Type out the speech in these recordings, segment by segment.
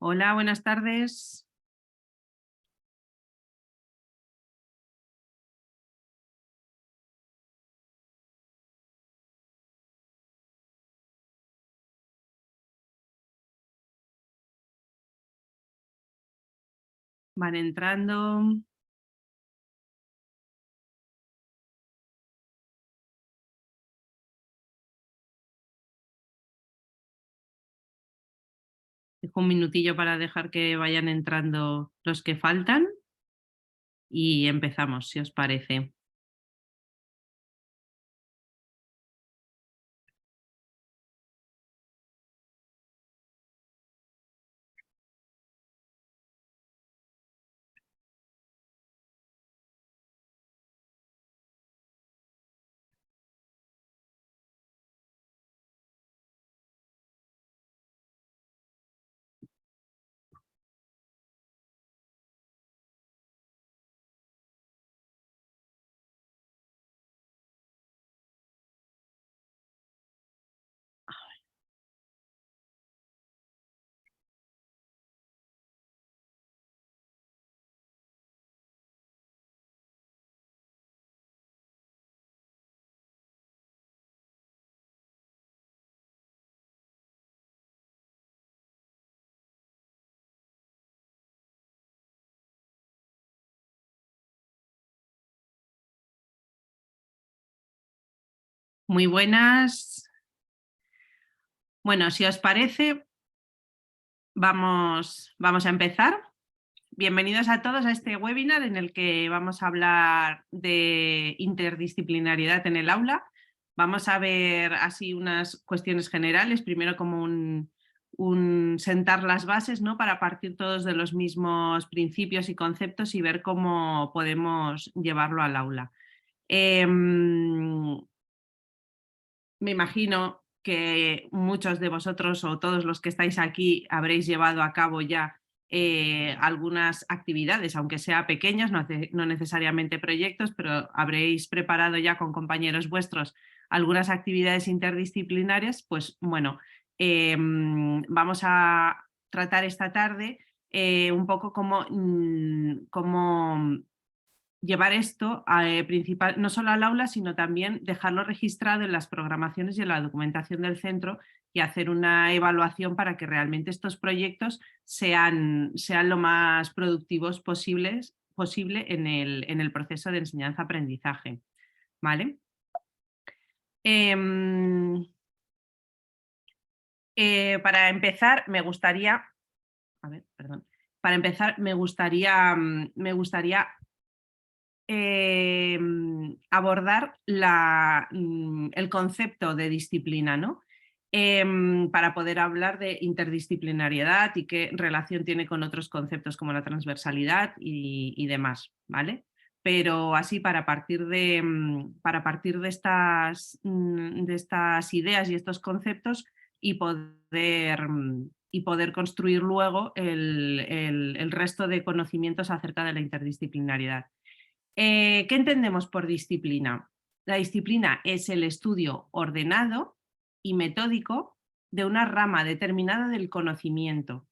Hola, buenas tardes. Van entrando. Dejo un minutillo para dejar que vayan entrando los que faltan y empezamos, si os parece. Muy buenas. Bueno, si os parece, vamos a empezar. Bienvenidos a todos a este webinar en el que vamos a hablar de interdisciplinariedad en el aula. Vamos a ver así unas cuestiones generales, primero como un sentar las bases, ¿no? Para partir todos de los mismos principios y conceptos y ver cómo podemos llevarlo al aula. Me imagino que muchos de vosotros o todos los que estáis aquí habréis llevado a cabo ya algunas actividades, aunque sea pequeñas, no necesariamente proyectos, pero habréis preparado ya con compañeros vuestros algunas actividades interdisciplinarias. Pues bueno, vamos a tratar esta tarde un poco cómo llevar esto no solo al aula, sino también dejarlo registrado en las programaciones y en la documentación del centro y hacer una evaluación para que realmente estos proyectos sean lo más productivos posible en el proceso de enseñanza-aprendizaje. ¿Vale? Para empezar, me gustaría... A ver, perdón. Para empezar, me gustaría abordar el concepto de disciplina, ¿no? Para poder hablar de interdisciplinariedad y qué relación tiene con otros conceptos como la transversalidad y demás, ¿vale? Pero así para partir de estas ideas y estos conceptos y poder construir luego el resto de conocimientos acerca de la interdisciplinariedad. ¿Qué entendemos por disciplina? La disciplina es el estudio ordenado y metódico de una rama determinada del conocimiento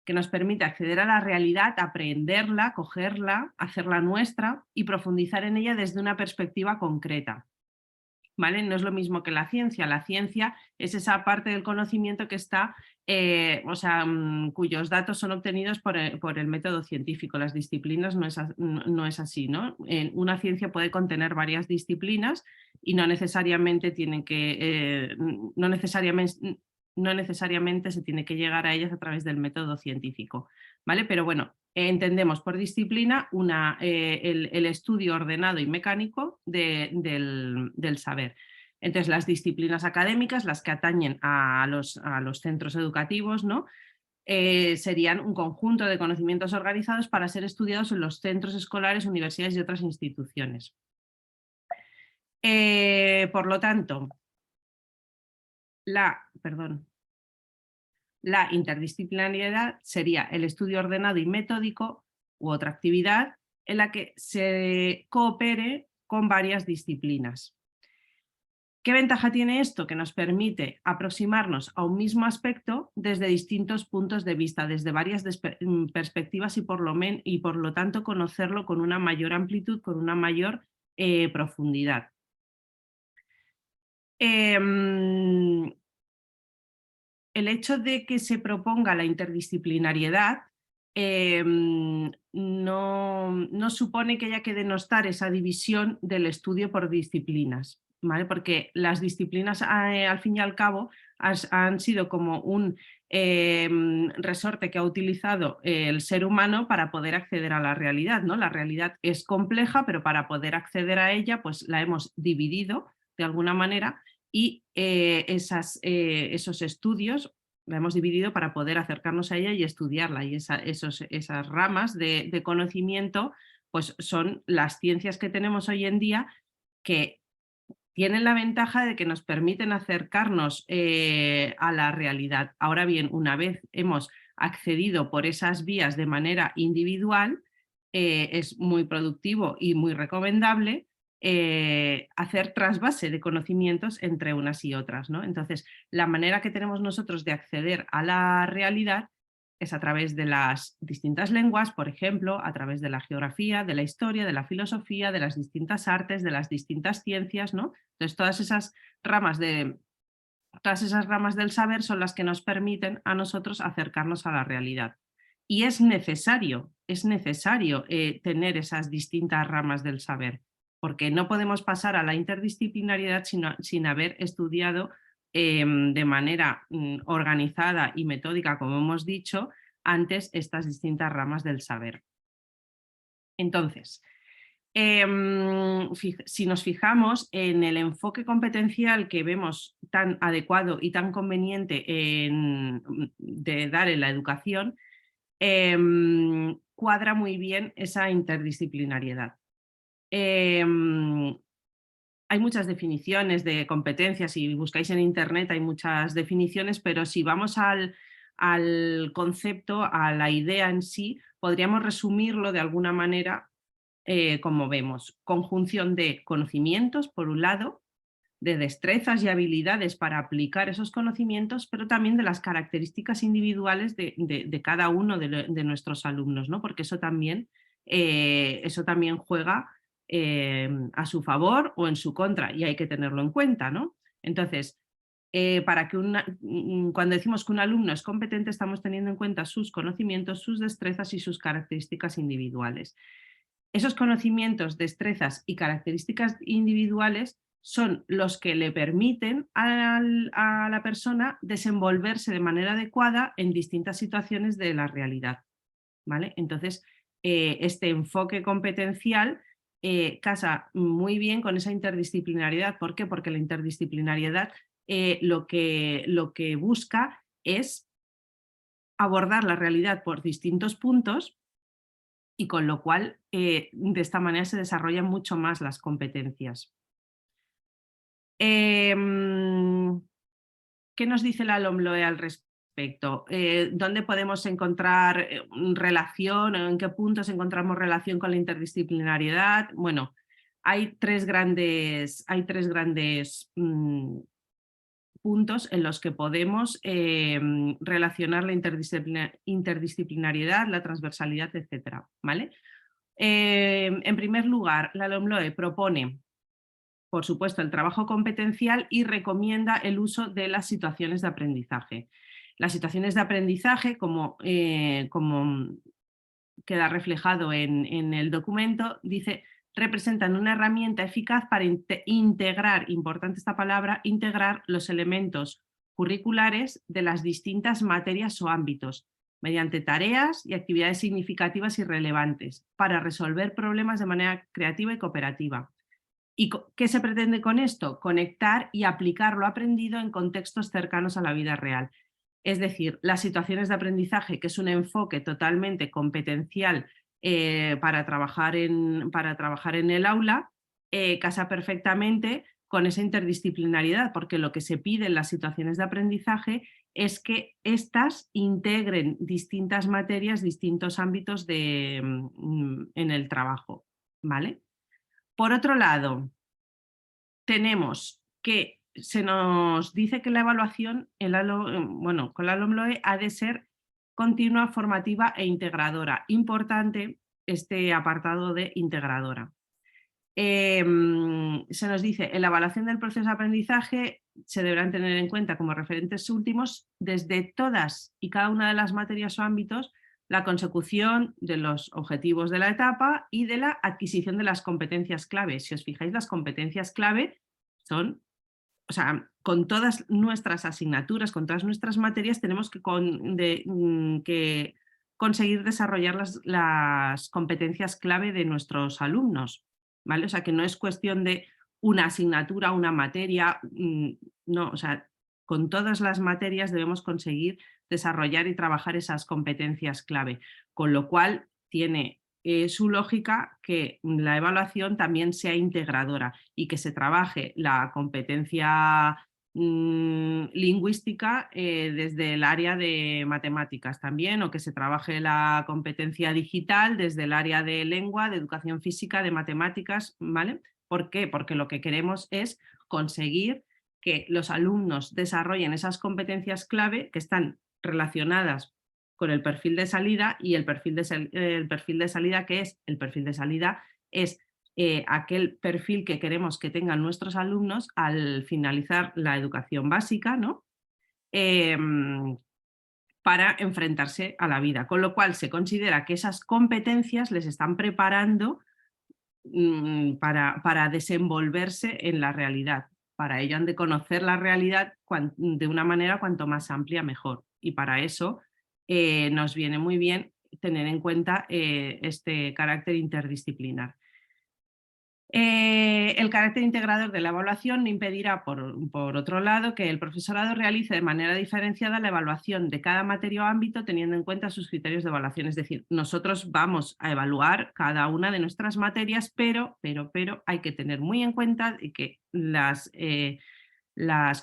que nos permite acceder a la realidad, aprenderla, cogerla, hacerla nuestra y profundizar en ella desde una perspectiva concreta. ¿Vale? No es lo mismo que la ciencia. La ciencia es esa parte del conocimiento que está, cuyos datos son obtenidos por el método científico. Las disciplinas no es así, ¿no? Una ciencia puede contener varias disciplinas y no necesariamente no necesariamente se tiene que llegar a ellas a través del método científico, ¿vale? Pero bueno, entendemos por disciplina el estudio ordenado y mecánico del saber. Entonces, las disciplinas académicas, las que atañen a los centros educativos, ¿no? Serían un conjunto de conocimientos organizados para ser estudiados en los centros escolares, universidades y otras instituciones. Por lo tanto, la interdisciplinariedad sería el estudio ordenado y metódico u otra actividad en la que se coopere con varias disciplinas. ¿Qué ventaja tiene esto? Que nos permite aproximarnos a un mismo aspecto desde distintos puntos de vista, desde varias perspectivas y por lo tanto conocerlo con una mayor amplitud, con una mayor profundidad. El hecho de que se proponga la interdisciplinariedad no supone que haya que denostar esa división del estudio por disciplinas, ¿vale? Porque las disciplinas al fin y al cabo han sido como un resorte que ha utilizado el ser humano para poder acceder a la realidad, ¿no? La realidad es compleja, pero para poder acceder a ella pues la hemos dividido de alguna manera y esos estudios la hemos dividido para poder acercarnos a ella y estudiarla. Y esas ramas de conocimiento pues son las ciencias que tenemos hoy en día, que tienen la ventaja de que nos permiten acercarnos a la realidad. Ahora bien, una vez hemos accedido por esas vías de manera individual, es muy productivo y muy recomendable hacer trasvase de conocimientos entre unas y otras, ¿no? Entonces, la manera que tenemos nosotros de acceder a la realidad es a través de las distintas lenguas, por ejemplo, a través de la geografía, de la historia, de la filosofía, de las distintas artes, de las distintas ciencias, ¿no? Entonces, todas esas ramas del saber son las que nos permiten a nosotros acercarnos a la realidad. Y es necesario tener esas distintas ramas del saber, porque no podemos pasar a la interdisciplinariedad sin haber estudiado de manera organizada y metódica, como hemos dicho, antes estas distintas ramas del saber. Entonces, si nos fijamos en el enfoque competencial que vemos tan adecuado y tan conveniente de dar en la educación, cuadra muy bien esa interdisciplinariedad. Hay muchas definiciones de competencias, si buscáis en internet hay muchas definiciones, pero si vamos al concepto, a la idea en sí, podríamos resumirlo de alguna manera como vemos: conjunción de conocimientos, por un lado, de destrezas y habilidades para aplicar esos conocimientos, pero también de las características individuales de cada uno de nuestros alumnos, ¿no? Porque eso también juega a su favor o en su contra y hay que tenerlo en cuenta, ¿no? Entonces, cuando decimos que un alumno es competente, estamos teniendo en cuenta sus conocimientos, sus destrezas y sus características individuales. Esos conocimientos, destrezas y características individuales son los que le permiten a la persona desenvolverse de manera adecuada en distintas situaciones de la realidad, ¿vale? Entonces, este enfoque competencial casa muy bien con esa interdisciplinariedad. ¿Por qué? Porque la interdisciplinariedad lo que busca es abordar la realidad por distintos puntos, y con lo cual de esta manera se desarrollan mucho más las competencias. ¿Qué nos dice la LOMLOE al respecto? ¿Dónde podemos encontrar relación o en qué puntos encontramos relación con la interdisciplinariedad? Bueno, hay tres grandes puntos en los que podemos relacionar la interdisciplinariedad, la transversalidad, etc. ¿Vale? En primer lugar, la LOMLOE propone, por supuesto, el trabajo competencial y recomienda el uso de las situaciones de aprendizaje. Las situaciones de aprendizaje, como queda reflejado en el documento, dice: representan una herramienta eficaz para integrar, importante esta palabra, integrar los elementos curriculares de las distintas materias o ámbitos, mediante tareas y actividades significativas y relevantes, para resolver problemas de manera creativa y cooperativa. ¿Y qué se pretende con esto? Conectar y aplicar lo aprendido en contextos cercanos a la vida real. Es decir, las situaciones de aprendizaje, que es un enfoque totalmente competencial para trabajar en el aula, casa perfectamente con esa interdisciplinariedad, porque lo que se pide en las situaciones de aprendizaje es que éstas integren distintas materias, distintos ámbitos en el trabajo, ¿vale? Por otro lado, tenemos que se nos dice que la evaluación con la LOMLOE ha de ser continua, formativa e integradora. Importante este apartado de integradora. Se nos dice, en la evaluación del proceso de aprendizaje se deberán tener en cuenta como referentes últimos desde todas y cada una de las materias o ámbitos la consecución de los objetivos de la etapa y de la adquisición de las competencias clave. Si os fijáis, las competencias clave son, o sea, con todas nuestras asignaturas, con todas nuestras materias, tenemos que conseguir desarrollar las competencias clave de nuestros alumnos, ¿vale? O sea, que no es cuestión de una asignatura, una materia, no, o sea, con todas las materias debemos conseguir desarrollar y trabajar esas competencias clave, con lo cual tiene su lógica que la evaluación también sea integradora y que se trabaje la competencia lingüística desde el área de matemáticas también, o que se trabaje la competencia digital desde el área de lengua, de educación física, de matemáticas, ¿vale? ¿Por qué? Porque lo que queremos es conseguir que los alumnos desarrollen esas competencias clave que están relacionadas con el perfil de salida, y el perfil de salida, ¿qué es? El perfil de salida es aquel perfil que queremos que tengan nuestros alumnos al finalizar la educación básica, ¿no? Para enfrentarse a la vida, con lo cual se considera que esas competencias les están preparando para desenvolverse en la realidad. Para ello han de conocer la realidad de una manera cuanto más amplia mejor, y para eso nos viene muy bien tener en cuenta este carácter interdisciplinar. El carácter integrador de la evaluación no impedirá, por otro lado, que el profesorado realice de manera diferenciada la evaluación de cada materia o ámbito teniendo en cuenta sus criterios de evaluación. Es decir, nosotros vamos a evaluar cada una de nuestras materias, pero hay que tener muy en cuenta que las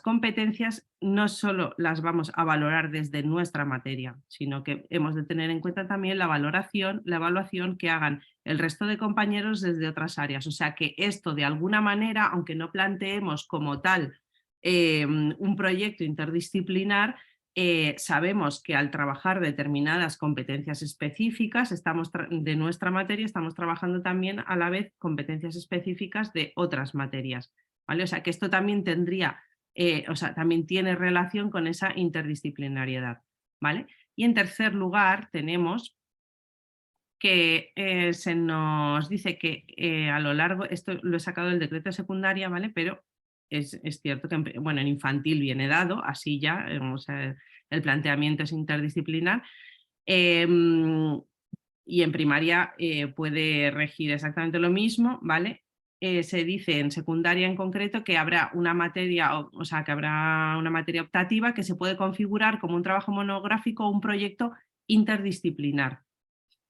competencias no solo las vamos a valorar desde nuestra materia, sino que hemos de tener en cuenta también la evaluación que hagan el resto de compañeros desde otras áreas. O sea que esto, de alguna manera, aunque no planteemos como tal un proyecto interdisciplinar, sabemos que al trabajar determinadas competencias específicas de nuestra materia, estamos trabajando también a la vez competencias específicas de otras materias, ¿vale? O sea que esto también también tiene relación con esa interdisciplinariedad, ¿vale? Y en tercer lugar tenemos que se nos dice que a lo largo, esto lo he sacado del decreto de secundaria, ¿vale? Pero es cierto que en infantil viene dado, así ya, o sea, el planteamiento es interdisciplinar, y en primaria puede regir exactamente lo mismo, ¿vale? Se dice en secundaria en concreto que habrá una materia, o sea, que habrá una materia optativa que se puede configurar como un trabajo monográfico o un proyecto interdisciplinar,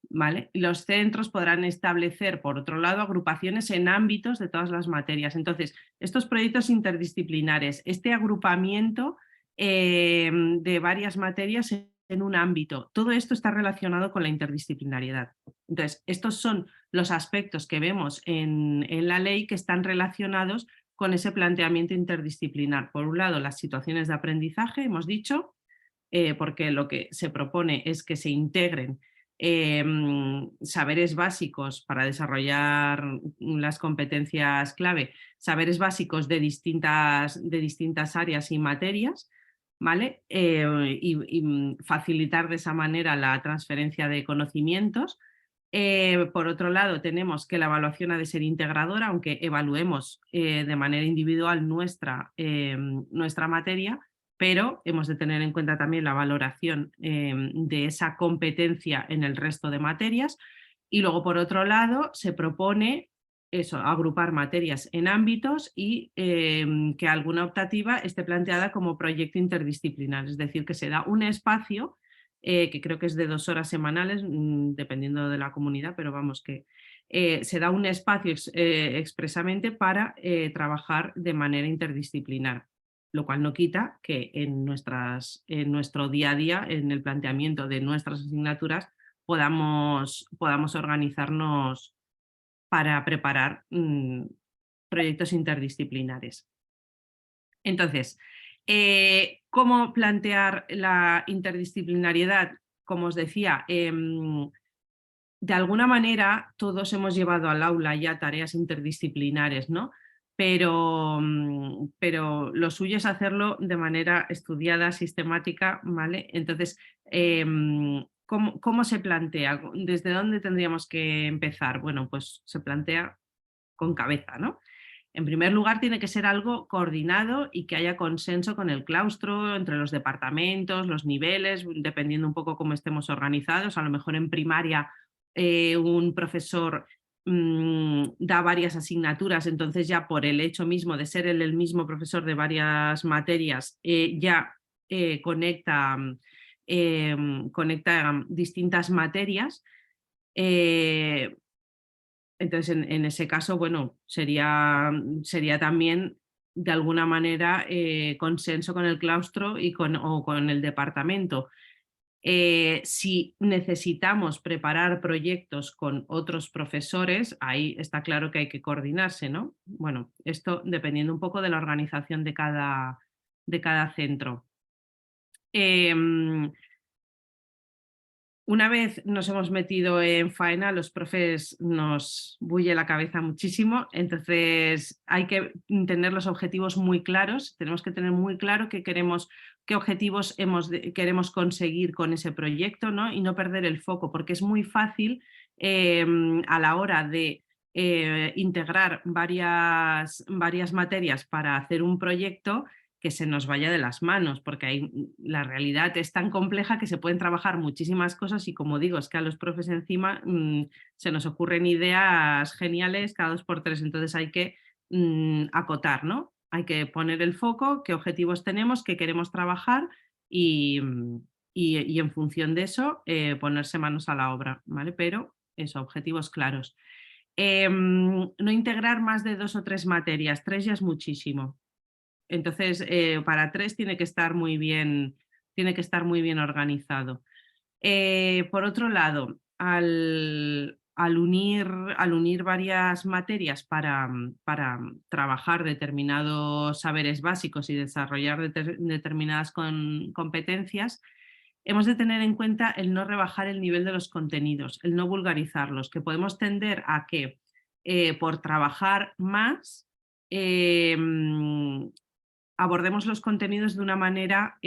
¿vale? Los centros podrán establecer, por otro lado, agrupaciones en ámbitos de todas las materias. Entonces, estos proyectos interdisciplinares, este agrupamiento de varias materias en un ámbito, todo esto está relacionado con la interdisciplinariedad. Entonces, estos son los aspectos que vemos en la ley que están relacionados con ese planteamiento interdisciplinar. Por un lado, las situaciones de aprendizaje, hemos dicho, porque lo que se propone es que se integren saberes básicos para desarrollar las competencias clave, saberes básicos de distintas áreas y materias, ¿vale? Y facilitar de esa manera la transferencia de conocimientos. Por otro lado, tenemos que la evaluación ha de ser integradora, aunque evaluemos de manera individual nuestra materia, pero hemos de tener en cuenta también la valoración de esa competencia en el resto de materias. Y luego, por otro lado, se propone eso, agrupar materias en ámbitos y que alguna optativa esté planteada como proyecto interdisciplinar, es decir, que se da un espacio que creo que es de 2 horas semanales, dependiendo de la comunidad, pero vamos que se da un espacio expresamente para trabajar de manera interdisciplinar, lo cual no quita que en nuestro día a día, en el planteamiento de nuestras asignaturas, podamos organizarnos para preparar proyectos interdisciplinares. Entonces, ¿cómo plantear la interdisciplinariedad? Como os decía, de alguna manera todos hemos llevado al aula ya tareas interdisciplinares, ¿no? Pero lo suyo es hacerlo de manera estudiada, sistemática, ¿vale? Entonces, ¿cómo se plantea? ¿Desde dónde tendríamos que empezar? Bueno, pues se plantea con cabeza, ¿no? En primer lugar, tiene que ser algo coordinado y que haya consenso con el claustro, entre los departamentos, los niveles, dependiendo un poco cómo estemos organizados. A lo mejor en primaria un profesor da varias asignaturas, entonces ya por el hecho mismo de ser él el mismo profesor de varias materias, ya conecta distintas materias. Entonces, en ese caso, bueno, sería también de alguna manera consenso con el claustro o con el departamento. Si necesitamos preparar proyectos con otros profesores, ahí está claro que hay que coordinarse, ¿no? Bueno, esto dependiendo un poco de la organización de cada centro. Una vez nos hemos metido en faena, los profes nos bulle la cabeza muchísimo, entonces hay que tener los objetivos muy claros, tenemos que tener muy claro qué objetivos queremos conseguir con ese proyecto, ¿no? Y no perder el foco, porque es muy fácil a la hora de integrar varias materias para hacer un proyecto que se nos vaya de las manos, porque la realidad es tan compleja que se pueden trabajar muchísimas cosas y como digo, es que a los profes encima se nos ocurren ideas geniales cada 2 por 3, entonces hay que acotar, ¿no? Hay que poner el foco, qué objetivos tenemos, qué queremos trabajar y en función de eso ponerse manos a la obra, ¿vale? Pero eso, objetivos claros. No integrar más de 2 o 3 materias, 3 ya es muchísimo. Entonces, para 3 tiene que estar muy bien organizado. Por otro lado, al unir varias materias para trabajar determinados saberes básicos y desarrollar determinadas competencias, hemos de tener en cuenta el no rebajar el nivel de los contenidos, el no vulgarizarlos, que podemos tender a que por trabajar más abordemos los contenidos de una manera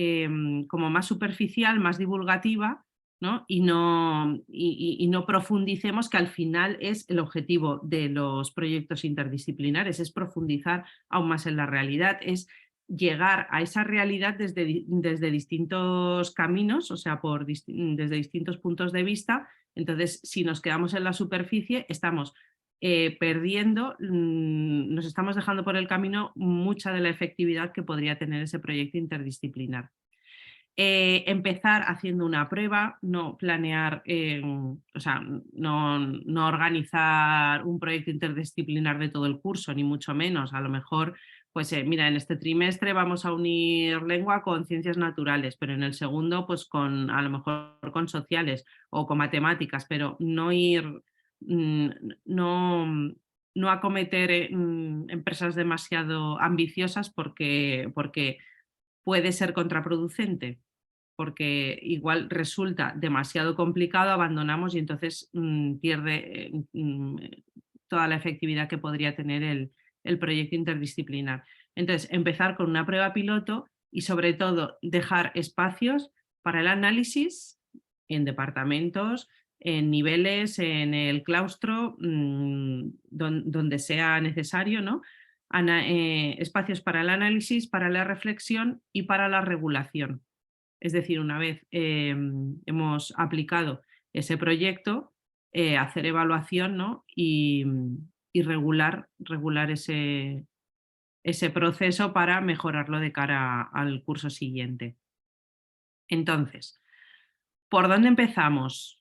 como más superficial, más divulgativa, ¿no? Y no profundicemos, que al final es el objetivo de los proyectos interdisciplinares, es profundizar aún más en la realidad, es llegar a esa realidad desde distintos caminos, o sea, desde distintos puntos de vista. Entonces, si nos quedamos en la superficie, estamos perdiendo, nos estamos dejando por el camino mucha de la efectividad que podría tener ese proyecto interdisciplinar. Empezar haciendo una prueba, no planear, o sea, no organizar un proyecto interdisciplinar de todo el curso, ni mucho menos. A lo mejor, pues mira, en este trimestre vamos a unir lengua con ciencias naturales, pero en el segundo, pues a lo mejor con sociales o con matemáticas, pero no ir no acometer empresas demasiado ambiciosas porque puede ser contraproducente, porque igual resulta demasiado complicado, abandonamos y entonces pierde toda la efectividad que podría tener el proyecto interdisciplinar. Entonces, empezar con una prueba piloto y sobre todo dejar espacios para el análisis en departamentos, en niveles, en el claustro, donde sea necesario, ¿no? Espacios para el análisis, para la reflexión y para la regulación. Es decir, una vez hemos aplicado ese proyecto, hacer evaluación, ¿no? y regular ese proceso para mejorarlo de cara al curso siguiente. Entonces, ¿por dónde empezamos?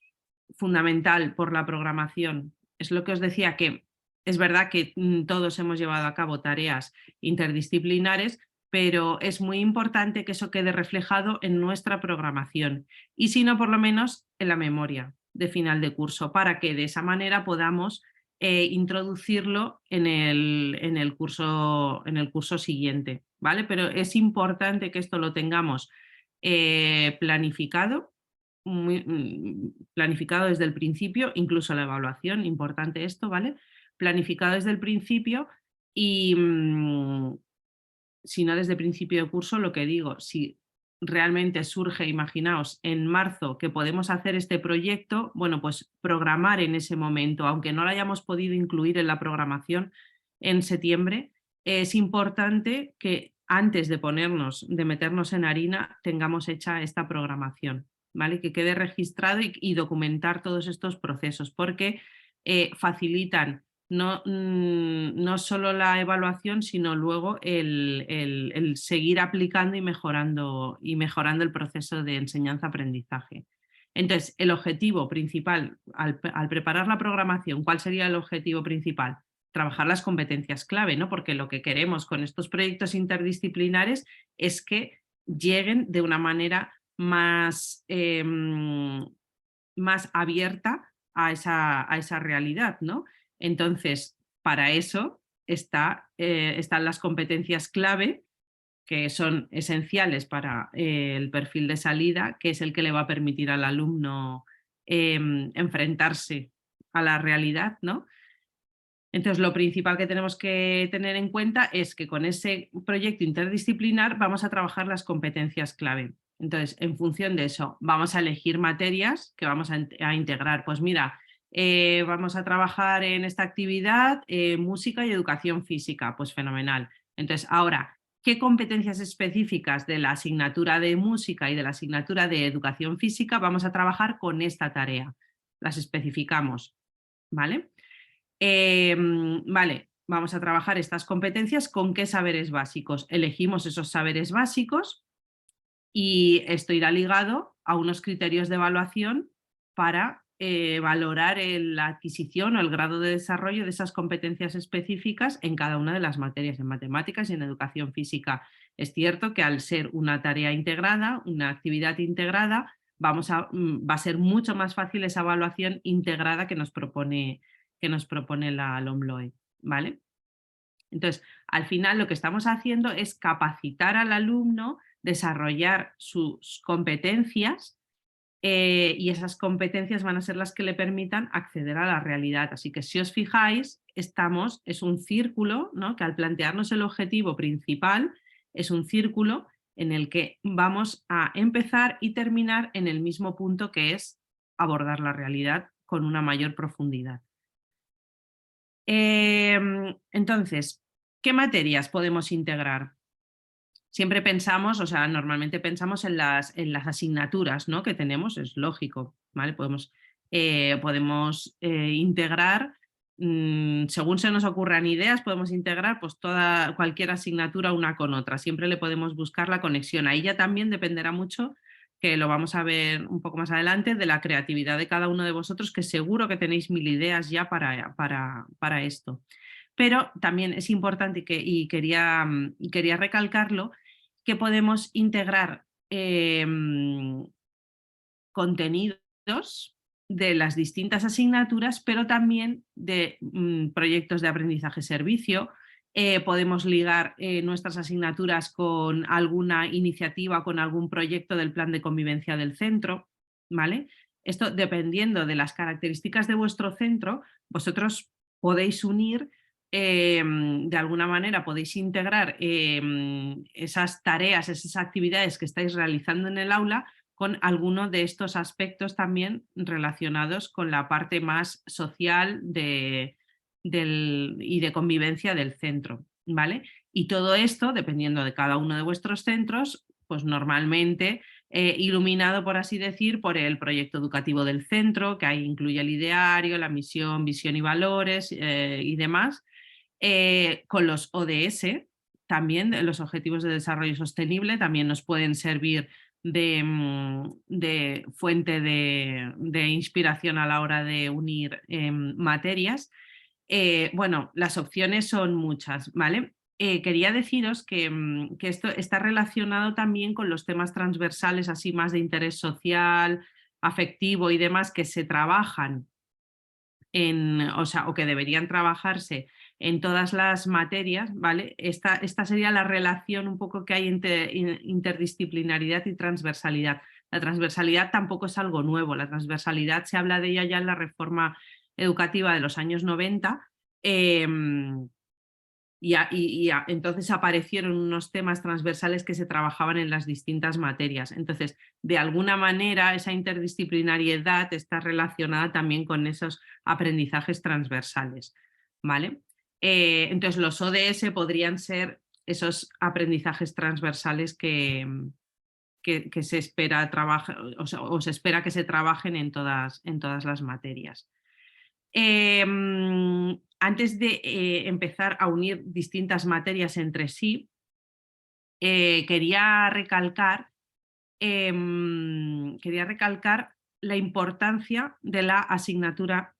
Fundamental, por la programación. Es lo que os decía, que es verdad que todos hemos llevado a cabo tareas interdisciplinares, pero es muy importante que eso quede reflejado en nuestra programación y si no, por lo menos en la memoria de final de curso, para que de esa manera podamos introducirlo en el curso siguiente, ¿vale? Pero es importante que esto lo tengamos planificado, planificado desde el principio, incluso la evaluación, importante esto, ¿vale? Planificado desde el principio y si no desde principio de curso, lo que digo, si realmente surge, imaginaos, en marzo que podemos hacer este proyecto, bueno, pues programar en ese momento, aunque no lo hayamos podido incluir en la programación en septiembre, es importante que antes de meternos en harina, tengamos hecha esta programación, ¿vale? Que quede registrado y documentar todos estos procesos, porque facilitan no solo la evaluación, sino luego el seguir aplicando y mejorando el proceso de enseñanza-aprendizaje. Entonces, el objetivo principal, al preparar la programación, ¿cuál sería el objetivo principal? Trabajar las competencias clave, ¿no? Porque lo que queremos con estos proyectos interdisciplinares es que lleguen de una manera más abierta a esa realidad, ¿no? Entonces, para eso están las competencias clave, que son esenciales para el perfil de salida, que es el que le va a permitir al alumno enfrentarse a la realidad, ¿no? Entonces, lo principal que tenemos que tener en cuenta es que con ese proyecto interdisciplinar vamos a trabajar las competencias clave. Entonces, en función de eso, vamos a elegir materias que vamos a integrar. Pues mira, vamos a trabajar en esta actividad música y educación física. Pues fenomenal. Entonces, ahora, ¿qué competencias específicas de la asignatura de música y de la asignatura de educación física vamos a trabajar con esta tarea? Las especificamos, ¿vale? Vale, vamos a trabajar estas competencias con qué saberes básicos. Elegimos esos saberes básicos y esto irá ligado a unos criterios de evaluación para valorar la adquisición o el grado de desarrollo de esas competencias específicas en cada una de las materias, en matemáticas y en educación física. Es cierto que al ser una tarea integrada, una actividad integrada, va a ser mucho más fácil esa evaluación integrada que nos propone la LOMLOE, ¿vale? Entonces, al final lo que estamos haciendo es capacitar al alumno, desarrollar sus competencias y esas competencias van a ser las que le permitan acceder a la realidad. Así que si os fijáis, es un círculo, ¿no? Que al plantearnos el objetivo principal es un círculo en el que vamos a empezar y terminar en el mismo punto, que es abordar la realidad con una mayor profundidad. Entonces, ¿qué materias podemos integrar? Siempre pensamos, o sea, normalmente pensamos en las asignaturas, ¿no? Que tenemos, es lógico, ¿vale? Podemos integrar, según se nos ocurran ideas, podemos integrar pues cualquier asignatura una con otra. Siempre le podemos buscar la conexión. Ahí ya también dependerá mucho, que lo vamos a ver un poco más adelante, de la creatividad de cada uno de vosotros, que seguro que tenéis 1000 ideas ya para esto. Pero también es importante y quería recalcarlo, que podemos integrar contenidos de las distintas asignaturas, pero también de proyectos de aprendizaje-servicio. Podemos ligar nuestras asignaturas con alguna iniciativa, con algún proyecto del plan de convivencia del centro, ¿vale? Esto, dependiendo de las características de vuestro centro, vosotros podéis unir, de alguna manera podéis integrar esas tareas, esas actividades que estáis realizando en el aula con alguno de estos aspectos también relacionados con la parte más social y de convivencia del centro, ¿vale? Y todo esto, dependiendo de cada uno de vuestros centros, pues normalmente iluminado, por así decir, por el proyecto educativo del centro, que ahí incluye el ideario, la misión, visión y valores y demás, con los ODS, también los Objetivos de Desarrollo Sostenible, también nos pueden servir de fuente de inspiración a la hora de unir materias. Bueno, las opciones son muchas, ¿vale? Quería deciros que esto está relacionado también con los temas transversales, así más de interés social, afectivo y demás, que se trabajan o que deberían trabajarse en todas las materias, ¿vale? Esta sería la relación un poco que hay entre interdisciplinaridad y transversalidad. La transversalidad tampoco es algo nuevo, la transversalidad se habla de ella ya en la reforma educativa de los años 90, entonces aparecieron unos temas transversales que se trabajaban en las distintas materias. Entonces, de alguna manera, esa interdisciplinariedad está relacionada también con esos aprendizajes transversales, ¿vale? Entonces, los ODS podrían ser esos aprendizajes transversales que se espera o se espera que se trabajen en todas las materias. Antes de empezar a unir distintas materias entre sí, quería recalcar la importancia de la asignatura,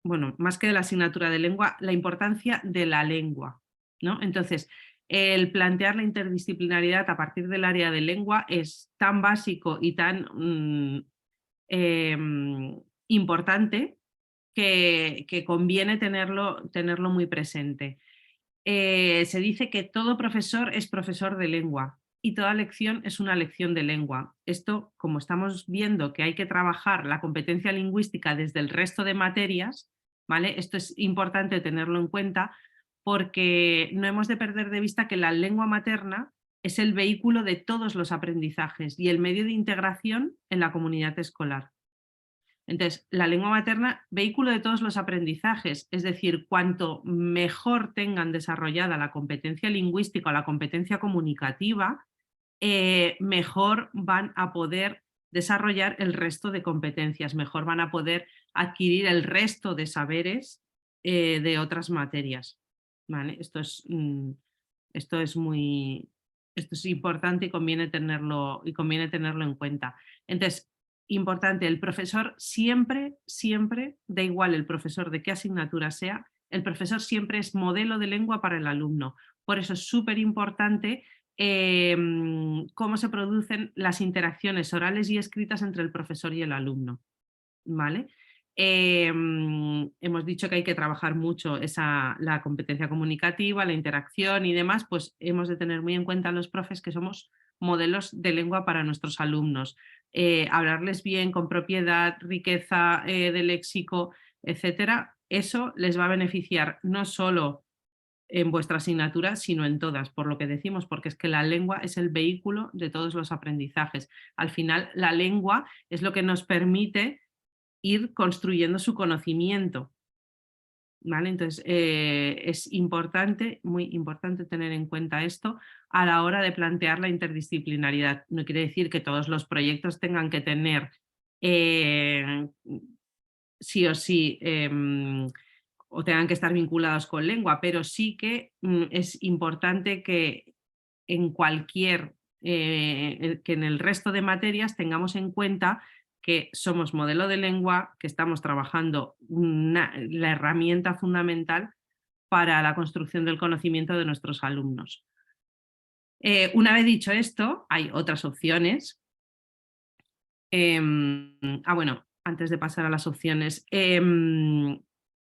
bueno, más que de la asignatura de lengua, la importancia de la lengua, ¿no? Entonces, el plantear la interdisciplinaridad a partir del área de lengua es tan básico y tan importante que conviene tenerlo muy presente. Se dice que todo profesor es profesor de lengua y toda lección es una lección de lengua. Esto, como estamos viendo que hay que trabajar la competencia lingüística desde el resto de materias, ¿vale? Esto es importante tenerlo en cuenta porque no hemos de perder de vista que la lengua materna es el vehículo de todos los aprendizajes y el medio de integración en la comunidad escolar. Entonces, la lengua materna, vehículo de todos los aprendizajes, es decir, cuanto mejor tengan desarrollada la competencia lingüística o la competencia comunicativa, mejor van a poder desarrollar el resto de competencias, mejor van a poder adquirir el resto de saberes de otras materias. ¿Vale? Esto es importante y conviene tenerlo en cuenta. Entonces, importante, el profesor siempre, da igual el profesor de qué asignatura sea, el profesor siempre es modelo de lengua para el alumno. Por eso es súper importante cómo se producen las interacciones orales y escritas entre el profesor y el alumno, ¿vale? Hemos dicho que hay que trabajar mucho la competencia comunicativa, la interacción y demás, pues hemos de tener muy en cuenta los profes que somos modelos de lengua para nuestros alumnos. Hablarles bien, con propiedad, riqueza de léxico, etcétera, eso les va a beneficiar no solo en vuestra asignatura, sino en todas, por lo que decimos, porque es que la lengua es el vehículo de todos los aprendizajes. Al final, la lengua es lo que nos permite ir construyendo su conocimiento, ¿vale? Entonces, es importante, muy importante tener en cuenta esto a la hora de plantear la interdisciplinariedad. No quiere decir que todos los proyectos tengan que tener sí o sí o tengan que estar vinculados con lengua, pero sí que es importante que en que en el resto de materias tengamos en cuenta que somos modelo de lengua, que estamos trabajando la herramienta fundamental para la construcción del conocimiento de nuestros alumnos. Una vez dicho esto, hay otras opciones. Bueno, antes de pasar a las opciones, en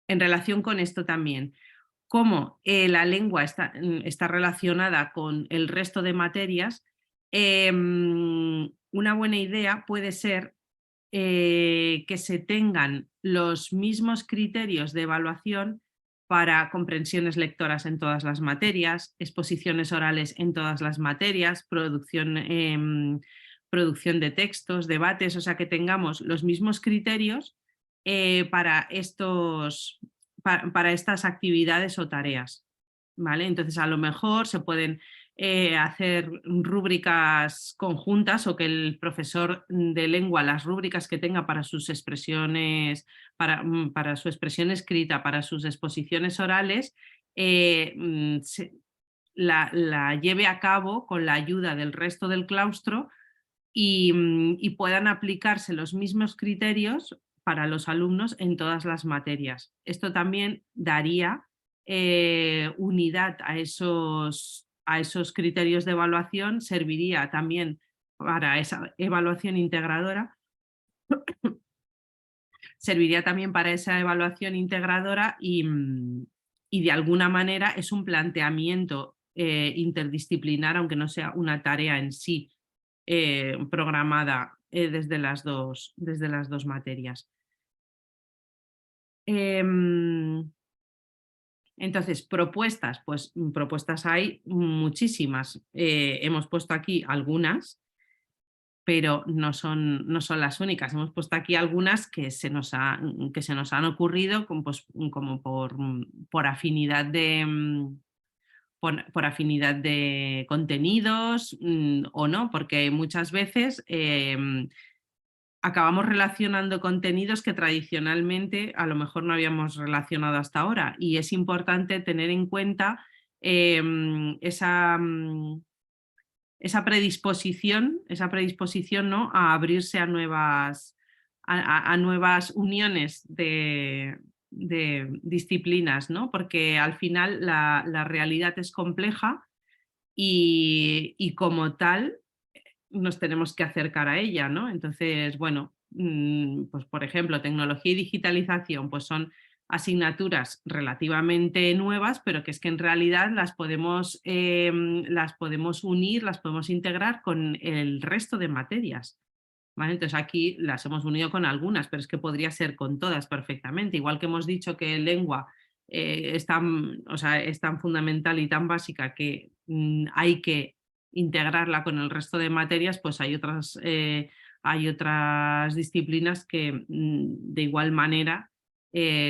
relación con esto también, cómo la lengua está relacionada con el resto de materias, una buena idea puede ser que se tengan los mismos criterios de evaluación para comprensiones lectoras en todas las materias, exposiciones orales en todas las materias, producción de textos, debates, o sea que tengamos los mismos criterios para estas actividades o tareas, ¿vale? Entonces, a lo mejor se pueden hacer rúbricas conjuntas o que el profesor de lengua, las rúbricas que tenga para sus expresiones, para su expresión escrita, para sus exposiciones orales, la lleve a cabo con la ayuda del resto del claustro y puedan aplicarse los mismos criterios para los alumnos en todas las materias. Esto también daría unidad a esos criterios de evaluación, serviría también para esa evaluación integradora, serviría también para esa evaluación integradora y de alguna manera es un planteamiento interdisciplinar, aunque no sea una tarea en sí programada desde las dos materias. Entonces, propuestas, pues propuestas hay muchísimas. Hemos puesto aquí algunas, pero no son las únicas. Hemos puesto aquí algunas que se nos han ocurrido como por afinidad de... Por afinidad de contenidos o no, porque muchas veces acabamos relacionando contenidos que tradicionalmente a lo mejor no habíamos relacionado hasta ahora, y es importante tener en cuenta esa predisposición, ¿no?, a abrirse a nuevas uniones de disciplinas, ¿no? Porque al final la realidad es compleja y como tal nos tenemos que acercar a ella, ¿no? Entonces, bueno, pues por ejemplo, tecnología y digitalización, pues son asignaturas relativamente nuevas, pero que es que en realidad las podemos unir, las podemos integrar con el resto de materias, ¿vale? Entonces aquí las hemos unido con algunas, pero es que podría ser con todas perfectamente. Igual que hemos dicho que lengua es tan fundamental y tan básica que hay que integrarla con el resto de materias, pues hay otras disciplinas que de igual manera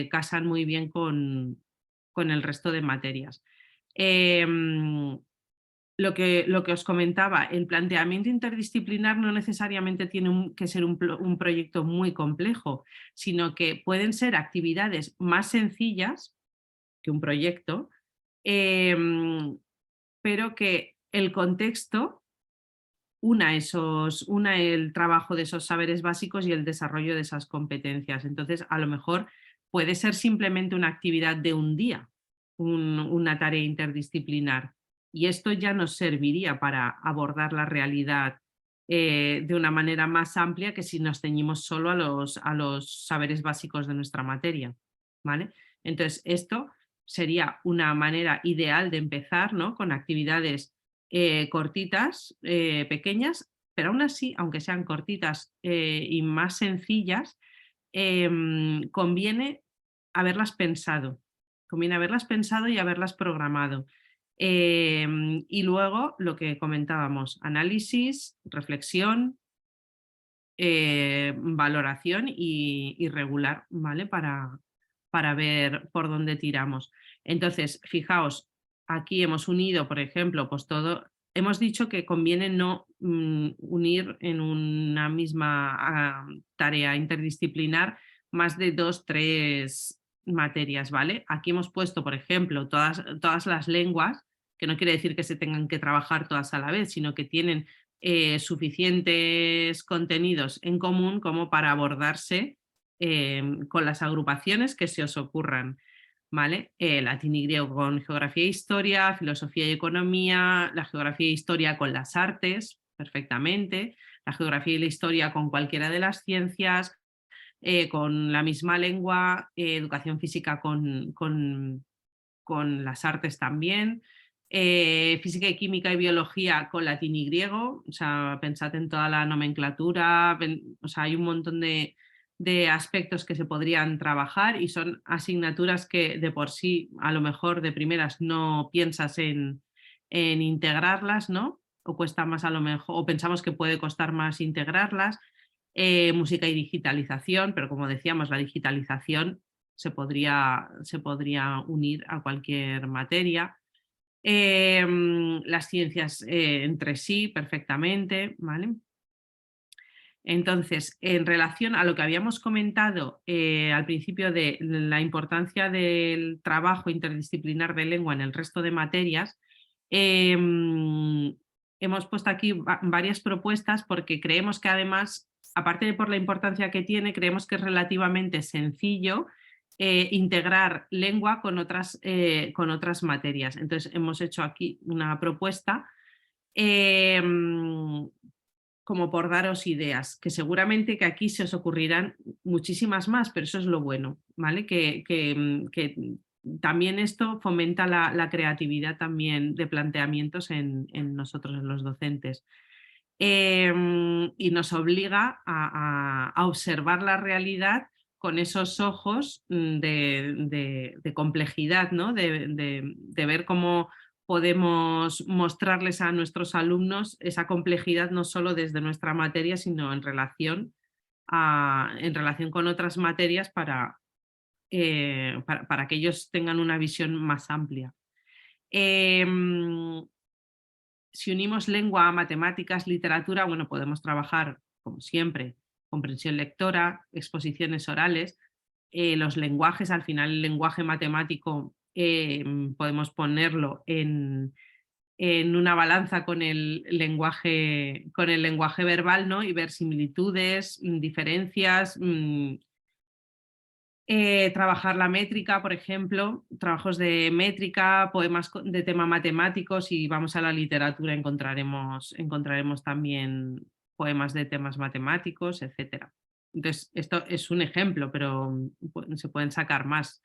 casan muy bien con el resto de materias. Lo que os comentaba, el planteamiento interdisciplinar no necesariamente tiene que ser un proyecto muy complejo, sino que pueden ser actividades más sencillas que un proyecto, pero que el contexto una el trabajo de esos saberes básicos y el desarrollo de esas competencias. Entonces, a lo mejor puede ser simplemente una actividad de un día, una tarea interdisciplinar, y esto ya nos serviría para abordar la realidad de una manera más amplia que si nos ceñimos solo a los saberes básicos de nuestra materia, ¿vale? Entonces, esto sería una manera ideal de empezar, ¿no?, con actividades cortitas, pequeñas, pero aún así, aunque sean cortitas y más sencillas, conviene haberlas pensado. Conviene haberlas pensado y haberlas programado. Y luego lo que comentábamos, análisis, reflexión, valoración y regular, ¿vale? Para ver por dónde tiramos. Entonces, fijaos, aquí hemos unido, por ejemplo, pues todo, hemos dicho que conviene no unir en una misma tarea interdisciplinar más de 2, 3 materias, ¿vale? Aquí hemos puesto, por ejemplo, todas las lenguas, que no quiere decir que se tengan que trabajar todas a la vez, sino que tienen suficientes contenidos en común como para abordarse con las agrupaciones que se os ocurran, ¿vale? Latín y griego con geografía e historia, filosofía y economía, la geografía e historia con las artes, perfectamente, la geografía y la historia con cualquiera de las ciencias, con la misma lengua, educación física con las artes también, física y química y biología con latín y griego, o sea, pensad en toda la nomenclatura, o sea, hay un montón de aspectos que se podrían trabajar y son asignaturas que de por sí a lo mejor de primeras no piensas en integrarlas, ¿no? O cuesta más a lo mejor, o pensamos que puede costar más integrarlas. Música y digitalización, pero como decíamos, la digitalización se podría unir a cualquier materia. Las ciencias entre sí perfectamente, ¿vale? Entonces, en relación a lo que habíamos comentado al principio de la importancia del trabajo interdisciplinar de lengua en el resto de materias, hemos puesto aquí varias propuestas porque creemos que además, aparte de por la importancia que tiene, creemos que es relativamente sencillo integrar lengua con otras materias. Entonces hemos hecho aquí una propuesta como por daros ideas, que seguramente que aquí se os ocurrirán muchísimas más, pero eso es lo bueno, ¿vale? Que también esto fomenta la creatividad también de planteamientos en nosotros, en los docentes. Y nos obliga a observar la realidad con esos ojos de complejidad, ¿no? De ver cómo podemos mostrarles a nuestros alumnos esa complejidad no solo desde nuestra materia, sino en relación con otras materias para que ellos tengan una visión más amplia. Si unimos lengua, matemáticas, literatura, bueno, podemos trabajar, como siempre, comprensión lectora, exposiciones orales, los lenguajes, al final el lenguaje matemático podemos ponerlo en una balanza con el lenguaje verbal, ¿no? Y ver similitudes, diferencias, trabajar la métrica, por ejemplo, trabajos de métrica, poemas de tema matemáticos, si vamos a la literatura encontraremos también poemas de temas matemáticos, etc. Entonces, esto es un ejemplo, pero se pueden sacar más.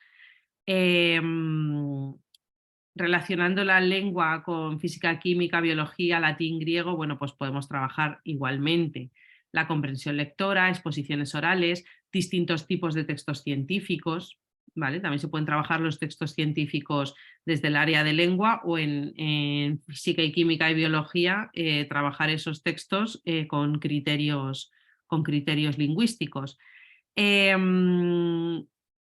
Relacionando la lengua con física, química, biología, latín, griego, bueno, pues podemos trabajar igualmente la comprensión lectora, exposiciones orales, distintos tipos de textos científicos, ¿vale? También se pueden trabajar los textos científicos desde el área de lengua o en física y química y biología, trabajar esos textos con criterios lingüísticos.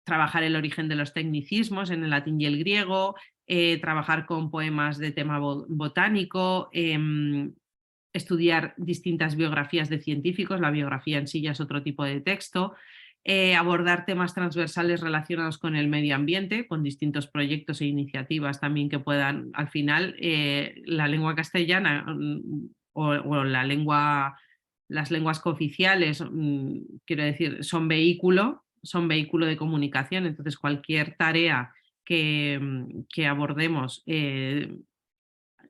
Trabajar el origen de los tecnicismos en el latín y el griego, trabajar con poemas de tema botánico, estudiar distintas biografías de científicos, la biografía en sí ya es otro tipo de texto, abordar temas transversales relacionados con el medio ambiente, con distintos proyectos e iniciativas también que puedan, al final, la lengua castellana o las lenguas cooficiales, quiero decir, son vehículo de comunicación, entonces cualquier tarea que abordemos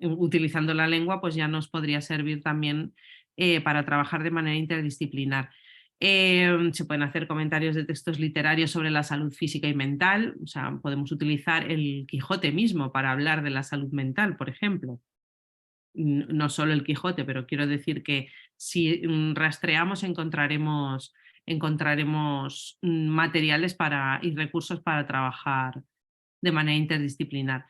utilizando la lengua, pues ya nos podría servir también para trabajar de manera interdisciplinar. Se pueden hacer comentarios de textos literarios sobre la salud física y mental, o sea, podemos utilizar el Quijote mismo para hablar de la salud mental, por ejemplo. No solo el Quijote, pero quiero decir que si rastreamos encontraremos materiales y recursos para trabajar de manera interdisciplinar.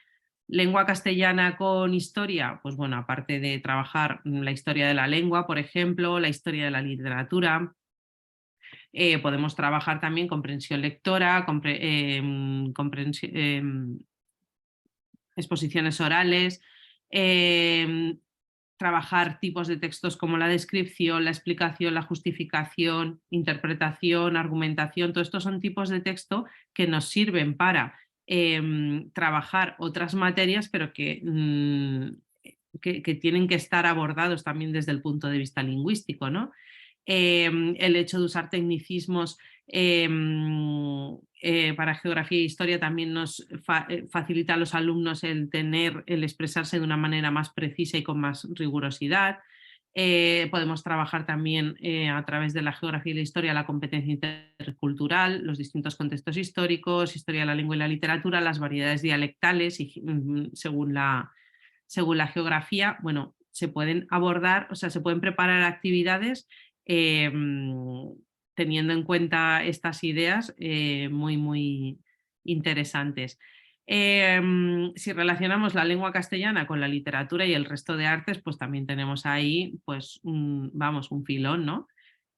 Lengua castellana con historia, pues bueno, aparte de trabajar la historia de la lengua, por ejemplo, la historia de la literatura, podemos trabajar también comprensión lectora, exposiciones orales, trabajar tipos de textos como la descripción, la explicación, la justificación, interpretación, argumentación. Todos estos son tipos de texto que nos sirven para trabajar otras materias, pero que tienen que estar abordados también desde el punto de vista lingüístico, ¿no? El hecho de usar tecnicismos para geografía e historia también nos facilita a los alumnos el expresarse de una manera más precisa y con más rigurosidad. Podemos trabajar también a través de la geografía y la historia la competencia intercultural, los distintos contextos históricos, historia de la lengua y la literatura, las variedades dialectales y, según la geografía, bueno, se pueden abordar, o sea, se pueden preparar actividades teniendo en cuenta estas ideas muy interesantes. Si relacionamos la lengua castellana con la literatura y el resto de artes, pues también tenemos ahí, pues, un filón, ¿no?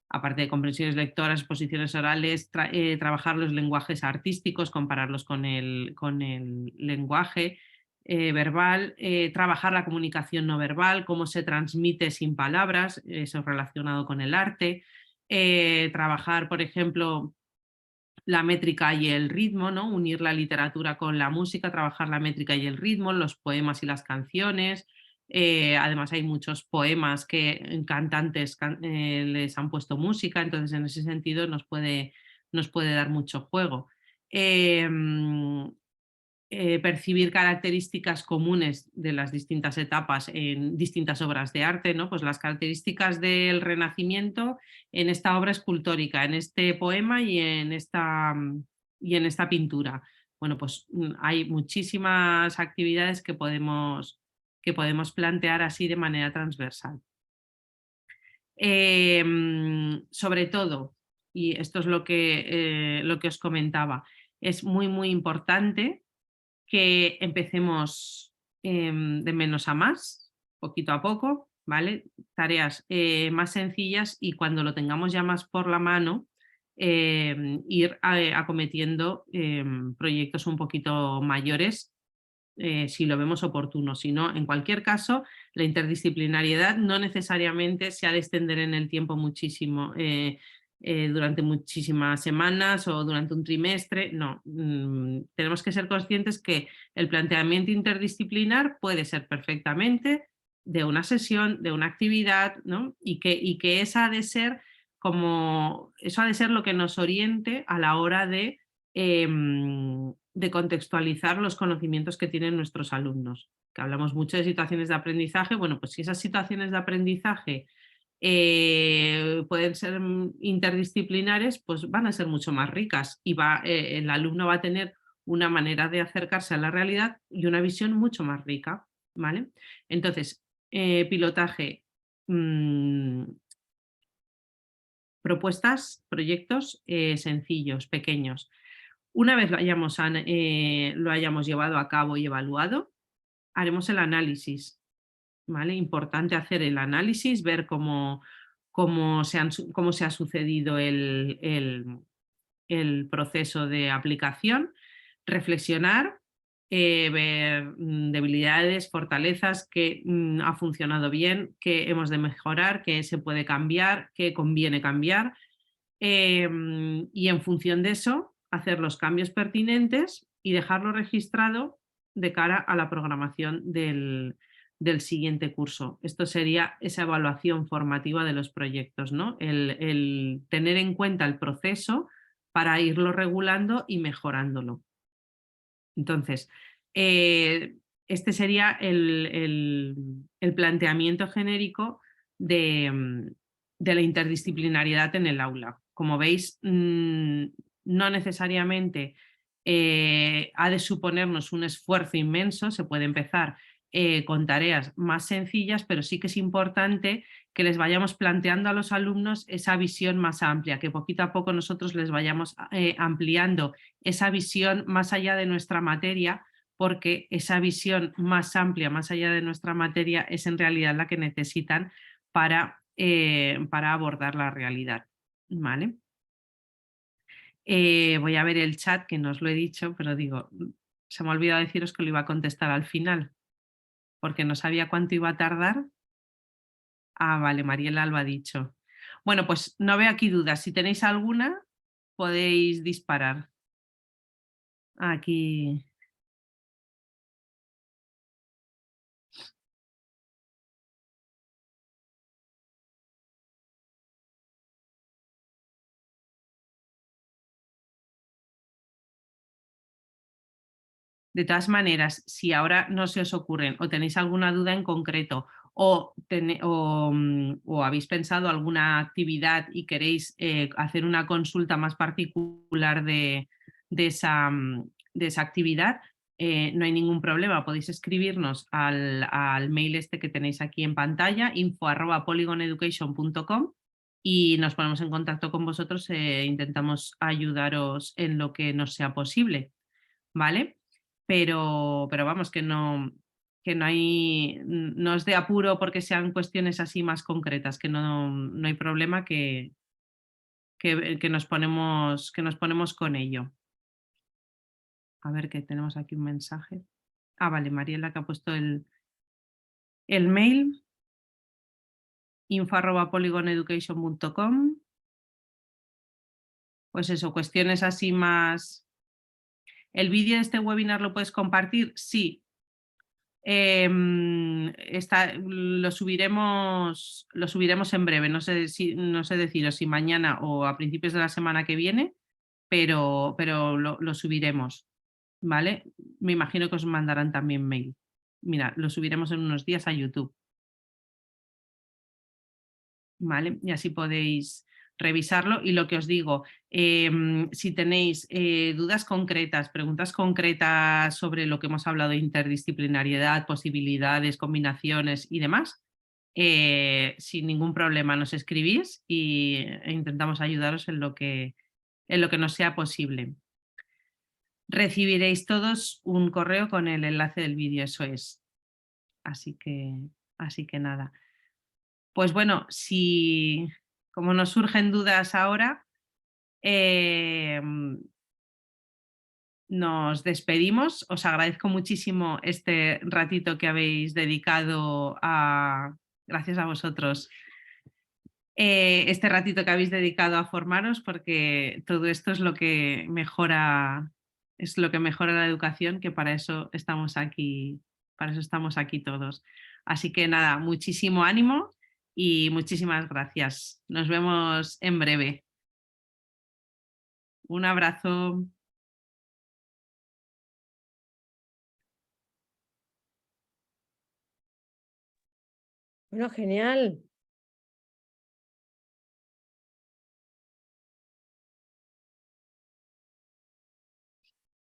Aparte de comprensiones lectoras, exposiciones orales, trabajar los lenguajes artísticos, compararlos con el lenguaje verbal, trabajar la comunicación no verbal, cómo se transmite sin palabras, eso relacionado con el arte, trabajar, por ejemplo, la métrica y el ritmo, ¿no? Unir la literatura con la música, trabajar la métrica y el ritmo, los poemas y las canciones. Además hay muchos poemas que cantantes les han puesto música, entonces en ese sentido nos puede dar mucho juego. percibir características comunes de las distintas etapas en distintas obras de arte, ¿no? Pues las características del Renacimiento en esta obra escultórica, en este poema y en esta pintura. Bueno, pues hay muchísimas actividades que podemos plantear así de manera transversal. Sobre todo, y esto es lo que os comentaba, es muy, muy importante que empecemos de menos a más, poquito a poco, ¿vale? Tareas más sencillas y cuando lo tengamos ya más por la mano, ir acometiendo proyectos un poquito mayores si lo vemos oportuno. Si no, en cualquier caso, la interdisciplinariedad no necesariamente se ha de extender en el tiempo muchísimo. Durante muchísimas semanas o durante un trimestre, no. Tenemos que ser conscientes que el planteamiento interdisciplinar puede ser perfectamente de una sesión, de una actividad, ¿no? y que esa ha de ser eso ha de ser lo que nos oriente a la hora de contextualizar los conocimientos que tienen nuestros alumnos. Que hablamos mucho de situaciones de aprendizaje, bueno, pues si esas situaciones de aprendizaje pueden ser interdisciplinares, pues van a ser mucho más ricas y el alumno va a tener una manera de acercarse a la realidad y una visión mucho más rica, ¿vale? Entonces, pilotaje, propuestas, proyectos sencillos, pequeños. Una vez lo hayamos llevado a cabo y evaluado, haremos el análisis. ¿Vale? Importante hacer el análisis, ver cómo se ha sucedido el proceso de aplicación, reflexionar, ver debilidades, fortalezas, qué ha funcionado bien, qué hemos de mejorar, qué se puede cambiar, qué conviene cambiar, y en función de eso hacer los cambios pertinentes y dejarlo registrado de cara a la programación del siguiente curso. Esto sería esa evaluación formativa de los proyectos, ¿no? El tener en cuenta el proceso para irlo regulando y mejorándolo. Entonces, este sería el planteamiento genérico de la interdisciplinariedad en el aula. Como veis, no necesariamente ha de suponernos un esfuerzo inmenso, se puede empezar con tareas más sencillas, pero sí que es importante que les vayamos planteando a los alumnos esa visión más amplia, que poquito a poco nosotros les vayamos ampliando esa visión más allá de nuestra materia, porque esa visión más amplia, más allá de nuestra materia, es en realidad la que necesitan para abordar la realidad. ¿Vale? Voy a ver el chat, que no os lo he dicho, pero digo, se me ha olvidado deciros que lo iba a contestar al final, porque no sabía cuánto iba a tardar. Ah, vale, Mariela lo ha dicho. Bueno, pues no veo aquí dudas. Si tenéis alguna, podéis disparar. Aquí. De todas maneras, si ahora no se os ocurren o tenéis alguna duda en concreto o habéis pensado alguna actividad y queréis hacer una consulta más particular de esa actividad, no hay ningún problema. Podéis escribirnos al mail este que tenéis aquí en pantalla, info@polygoneducation.com, y nos ponemos en contacto con vosotros e intentamos ayudaros en lo que nos sea posible. ¿Vale? Pero vamos, que no es de apuro porque sean cuestiones así más concretas, que no hay problema, que nos ponemos con ello. A ver, que tenemos aquí un mensaje. Ah, vale, Mariela, que ha puesto el mail, info@polygoneducation.com. Pues eso, cuestiones así más. ¿El vídeo de este webinar lo puedes compartir? Sí. Lo subiremos en breve, no sé deciros si mañana o a principios de la semana que viene, pero lo subiremos, ¿vale? me imagino que os mandarán también mail. Mira, lo subiremos en unos días a YouTube. ¿Vale? Y así podéis revisarlo. Y lo que os digo, si tenéis dudas concretas, preguntas concretas sobre lo que hemos hablado de interdisciplinariedad, posibilidades, combinaciones y demás, sin ningún problema nos escribís e intentamos ayudaros en lo que nos sea posible. Recibiréis todos un correo con el enlace del vídeo, eso es. Así que nada. Pues bueno, si como nos surgen dudas ahora, nos despedimos. Os agradezco muchísimo este ratito que habéis dedicado gracias a vosotros, este ratito que habéis dedicado a formaros, porque todo esto es lo que mejora la educación, que para eso estamos aquí todos. Así que nada, muchísimo ánimo y muchísimas gracias. Nos vemos en breve. Un abrazo. Bueno, genial.